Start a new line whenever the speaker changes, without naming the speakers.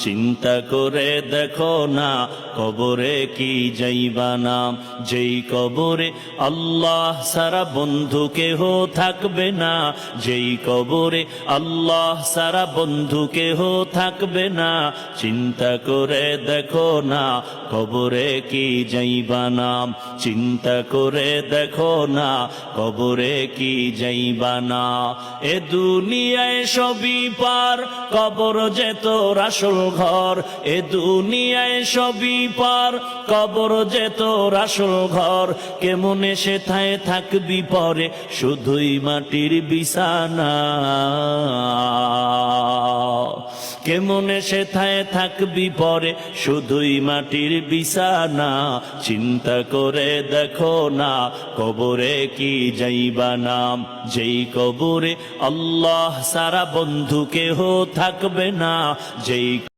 চিন্তা করে দেখো না কবরে কি যাইবা না, যেই কবরে আল্লাহ সারা বন্ধু কেহ থাকবে না, যেই কবরে আল্লাহ সারা বন্ধু কেহ থাকবে না। চিন্তা করে দেখো না কবরে কি যাইবা না, চিন্তা করে দেখো না কবরে কি যাইবা না। এ দুনিয়ায় সবই পার, কবর যে তোর আসল ঘর। এ দুনিয়ায় সবই পার, কবর যে তোর আসল ঘর। কেমনে সেথায় থাকবি পরে, শুধুই মাটির বিছানা। কেমনে সেথায় থাকবি পরে, শুধুই মাটির বিছানা। চিন্তা করে দেখো না কবরে কি যাইবা না, যেই কবরে আল্লাহ সারা বন্ধু কেহ থাকবে না, যেই